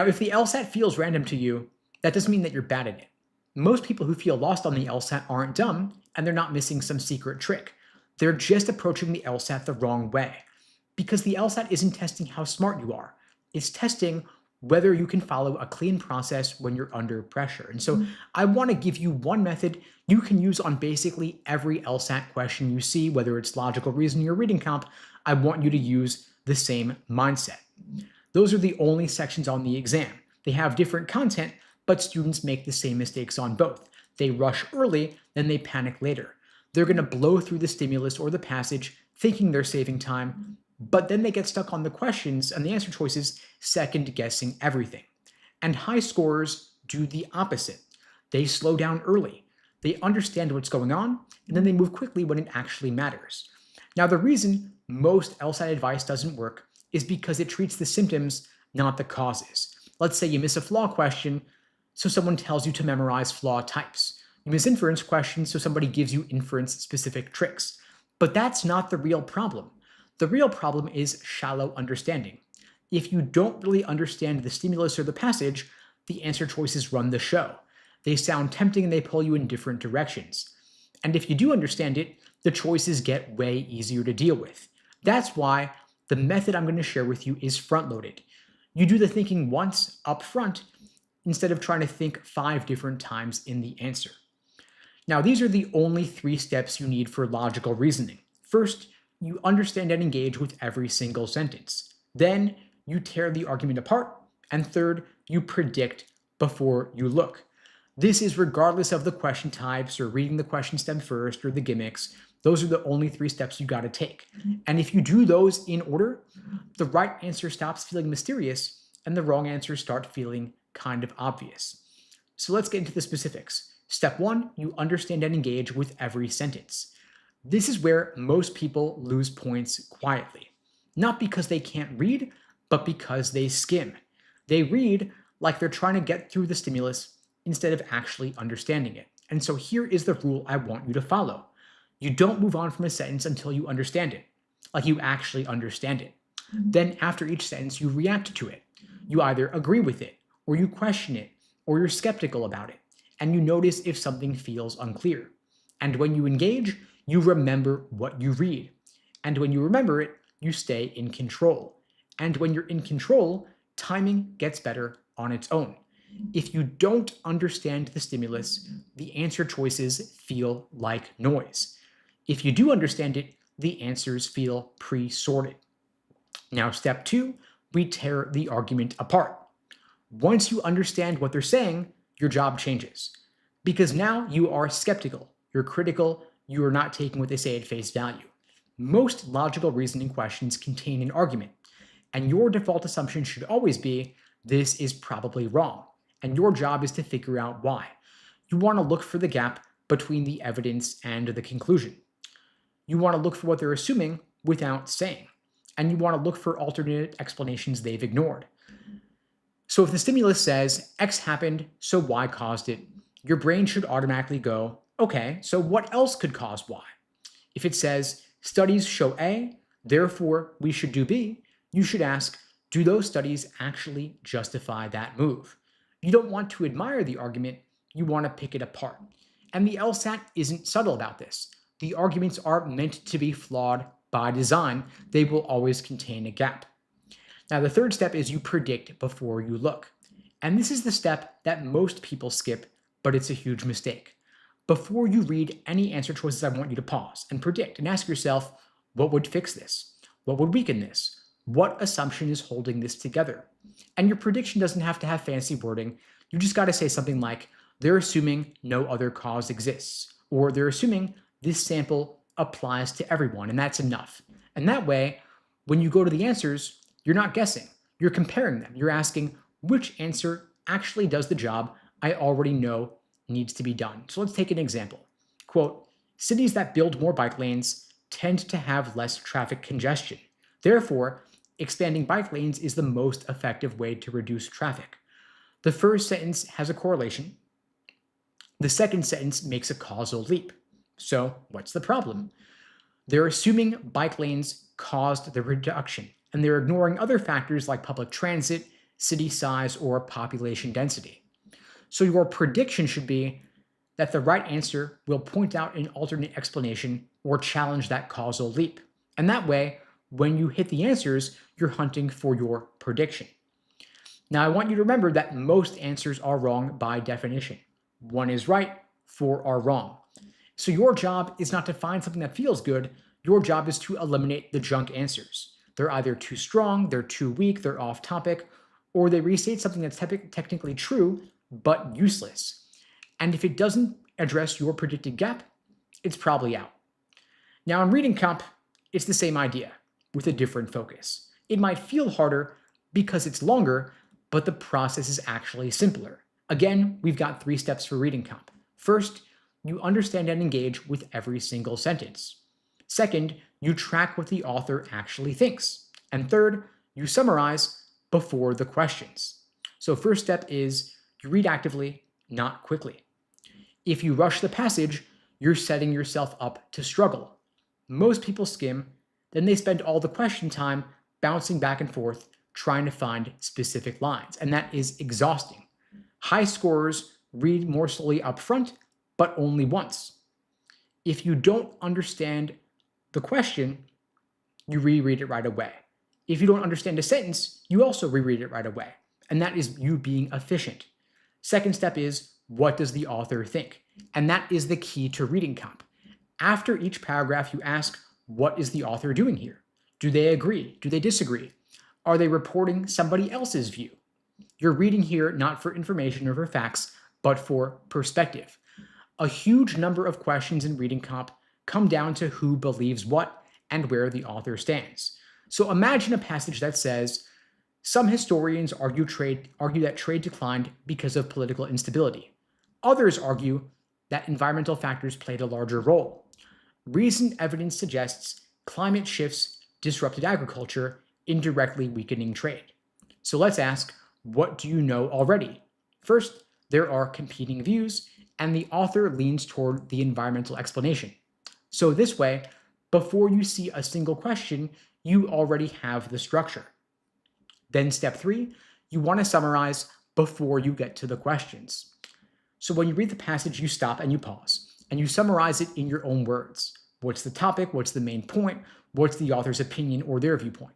Now, if the LSAT feels random to you, that doesn't mean that you're bad at it. Most people who feel lost on the LSAT aren't dumb, and they're not missing some secret trick. They're just approaching the LSAT the wrong way. Because the LSAT isn't testing how smart you are. It's testing whether you can follow a clean process when you're under pressure. And so I want to give you one method you can use on basically every LSAT question you see, whether it's logical reasoning or reading comp. I want you to use the same mindset. Those are the only sections on the exam. They have different content, but students make the same mistakes on both. They rush early, then they panic later. They're going to blow through the stimulus or the passage, thinking they're saving time, but then they get stuck on the questions and the answer choices, second guessing everything. And high scorers do the opposite. They slow down early. They understand what's going on, and then they move quickly when it actually matters. Now, the reason most LSAT advice doesn't work is because it treats the symptoms, not the causes. Let's say you miss a flaw question, so someone tells you to memorize flaw types. You miss inference questions, so somebody gives you inference-specific tricks. But that's not the real problem. The real problem is shallow understanding. If you don't really understand the stimulus or the passage, the answer choices run the show. They sound tempting and they pull you in different directions. And if you do understand it, the choices get way easier to deal with. That's why the method I'm going to share with you is front-loaded. You do the thinking once up front instead of trying to think 5 different times in the answer. Now, these are the only 3 steps you need for logical reasoning. First, you understand and engage with every single sentence. Then, you tear the argument apart. And third, you predict before you look. This is regardless of the question types or reading the question stem first or the gimmicks. Those are the only 3 steps you got to take. And if you do those in order, the right answer stops feeling mysterious and the wrong answers start feeling kind of obvious. So let's get into the specifics. Step 1, you understand and engage with every sentence. This is where most people lose points quietly. Not because they can't read, but because they skim. They read like they're trying to get through the stimulus instead of actually understanding it. And so here is the rule I want you to follow. You don't move on from a sentence until you understand it, like you actually understand it. Then after each sentence, you react to it. You either agree with it, or you question it, or you're skeptical about it, and you notice if something feels unclear. And when you engage, you remember what you read. And when you remember it, you stay in control. And when you're in control, timing gets better on its own. If you don't understand the stimulus, the answer choices feel like noise. If you do understand it, the answers feel pre-sorted. Now, step 2, we tear the argument apart. Once you understand what they're saying, your job changes. Because now you are skeptical, you're critical, you are not taking what they say at face value. Most logical reasoning questions contain an argument, and your default assumption should always be, this is probably wrong, and your job is to figure out why. You want to look for the gap between the evidence and the conclusion. You want to look for what they're assuming without saying, and you want to look for alternate explanations they've ignored. So if the stimulus says X happened, so Y caused it, your brain should automatically go, okay, so what else could cause Y? If it says studies show A, therefore we should do B, you should ask, do those studies actually justify that move? You don't want to admire the argument, you want to pick it apart. And the LSAT isn't subtle about this. The arguments are meant to be flawed by design. They will always contain a gap. Now, the third step is you predict before you look. And this is the step that most people skip, but it's a huge mistake. Before you read any answer choices, I want you to pause and predict and ask yourself, what would fix this? What would weaken this? What assumption is holding this together? And your prediction doesn't have to have fancy wording. You just got to say something like, they're assuming no other cause exists, or they're assuming this sample applies to everyone, and that's enough. And that way, when you go to the answers, you're not guessing. You're comparing them. You're asking, which answer actually does the job I already know needs to be done? So let's take an example. Quote, cities that build more bike lanes tend to have less traffic congestion. Therefore, expanding bike lanes is the most effective way to reduce traffic. The first sentence has a correlation. The second sentence makes a causal leap. So what's the problem? They're assuming bike lanes caused the reduction, and they're ignoring other factors like public transit, city size, or population density. So your prediction should be that the right answer will point out an alternate explanation or challenge that causal leap. And that way, when you hit the answers, you're hunting for your prediction. Now, I want you to remember that most answers are wrong by definition. 1 is right, 4 are wrong. So your job is not to find something that feels good. Your job is to eliminate the junk answers. They're either too strong, they're too weak, they're off topic, or they restate something that's technically true, but useless. And if it doesn't address your predicted gap, it's probably out. Now, in reading comp, it's the same idea with a different focus. It might feel harder because it's longer, but the process is actually simpler. Again, we've got 3 steps for reading comp. First, you understand and engage with every single sentence. Second, you track what the author actually thinks. And third, you summarize before the questions. So first step is you read actively, not quickly. If you rush the passage, you're setting yourself up to struggle. Most people skim, then they spend all the question time bouncing back and forth trying to find specific lines, and that is exhausting. High scorers read more slowly up front, but only once. If you don't understand the question, you reread it right away. If you don't understand a sentence, you also reread it right away, and that is you being efficient. Second step is, what does the author think? And that is the key to reading comp. After each paragraph, you ask, what is the author doing here? Do they agree? Do they disagree? Are they reporting somebody else's view? You're reading here not for information or for facts, but for perspective. A huge number of questions in reading comp come down to who believes what and where the author stands. So imagine a passage that says, some historians argue that trade declined because of political instability. Others argue that environmental factors played a larger role. Recent evidence suggests climate shifts disrupted agriculture, indirectly weakening trade. So let's ask, what do you know already? First, there are competing views, and the author leans toward the environmental explanation. So this way, before you see a single question, you already have the structure. Then step 3, you want to summarize before you get to the questions. So when you read the passage, you stop and you pause, and you summarize it in your own words. What's the topic? What's the main point? What's the author's opinion or their viewpoint?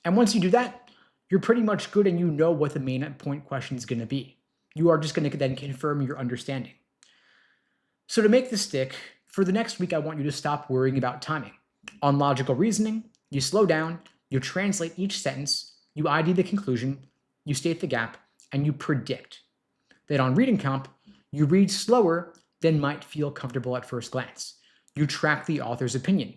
And once you do that, you're pretty much good and you know what the main point question is going to be. You are just going to then confirm your understanding. So to make this stick, for the next week, I want you to stop worrying about timing. On logical reasoning, you slow down, you translate each sentence, you ID the conclusion, you state the gap, and you predict. Then on reading comp, you read slower than might feel comfortable at first glance. You track the author's opinion.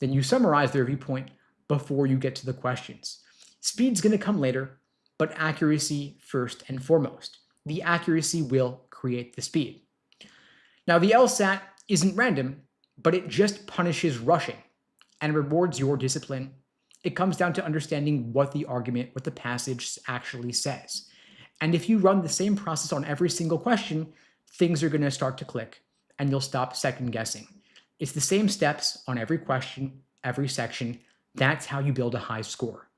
Then you summarize their viewpoint before you get to the questions. Speed's going to come later, but accuracy first and foremost. The accuracy will create the speed. Now, the LSAT isn't random, but it just punishes rushing and rewards your discipline. It comes down to understanding what the passage actually says. And if you run the same process on every single question, things are going to start to click and you'll stop second guessing. It's the same steps on every question, every section. That's how you build a high score.